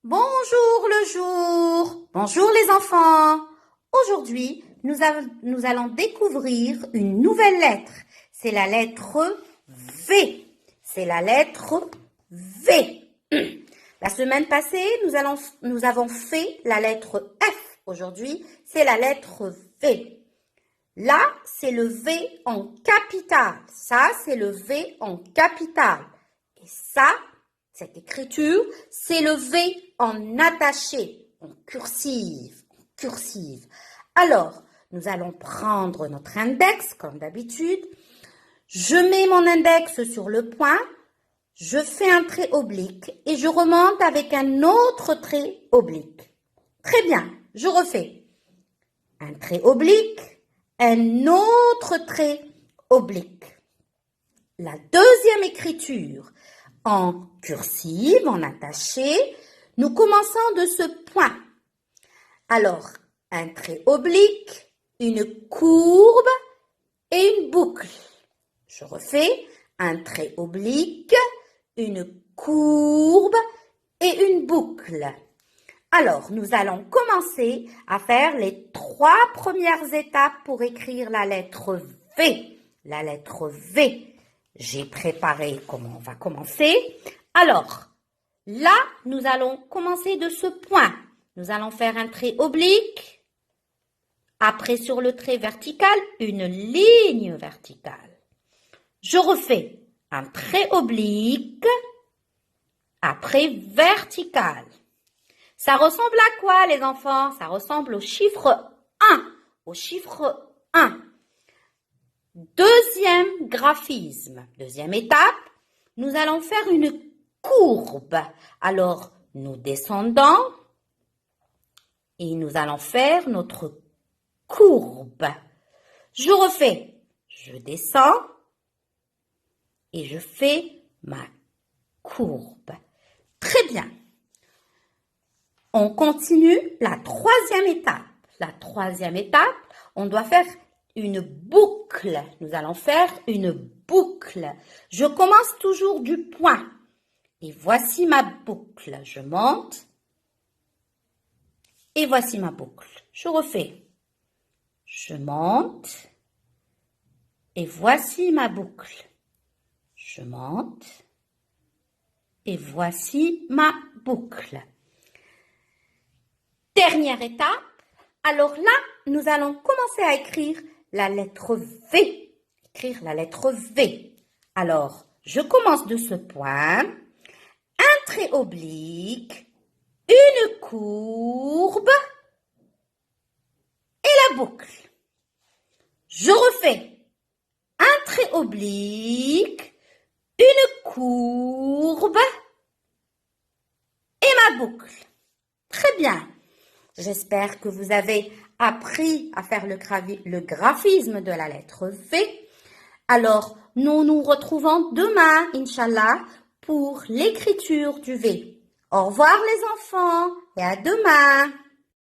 Bonjour le jour. Bonjour les enfants. Aujourd'hui, nous allons découvrir une nouvelle lettre. C'est la lettre V. C'est la lettre V. La semaine passée, nous avons fait la lettre F. Aujourd'hui, c'est la lettre V. Là, c'est le V en capital. Ça, c'est le V en capital. Et ça, cette écriture, c'est le V en attaché, en cursive, Alors, nous allons prendre notre index, comme d'habitude. Je mets mon index sur le point, je fais un trait oblique et je remonte avec un autre trait oblique. Très bien, je refais. Un trait oblique, un autre trait oblique. La deuxième écriture, en cursive, en attaché, nous commençons de ce point. Alors, un trait oblique, une courbe et une boucle. Je refais un trait oblique, une courbe et une boucle. Alors, nous allons commencer à faire les 3 premières étapes pour écrire la lettre V. La lettre V. J'ai préparé comment on va commencer. Alors, là, nous allons commencer de ce point. Nous allons faire un trait oblique. Après, sur le trait vertical, une ligne verticale. Je refais un trait oblique. Après, vertical. Ça ressemble à quoi, les enfants? Ça ressemble au chiffre 1. Au chiffre 1. Deuxième graphisme, deuxième étape, nous allons faire une courbe. Alors, nous descendons et nous allons faire notre courbe. Je refais, je descends et je fais ma courbe. Très bien. On continue la troisième étape. La troisième étape, on doit faire une boucle. Nous allons faire une boucle. Je commence toujours du point. Et voici ma boucle. Je monte. Et voici ma boucle. Je refais. Je monte. Et voici ma boucle. Je monte. Et voici ma boucle. Dernière étape. Alors là, nous allons commencer à écrire la lettre V. Écrire la lettre V. Alors, je commence de ce point. Un trait oblique. Une courbe. Et la boucle. Je refais. Un trait oblique. Une courbe. Et ma boucle. Très bien. J'espère que vous avez appris à faire le graphisme de la lettre V. Alors, nous nous retrouvons demain, Inch'Allah, pour l'écriture du V. Au revoir les enfants et à demain.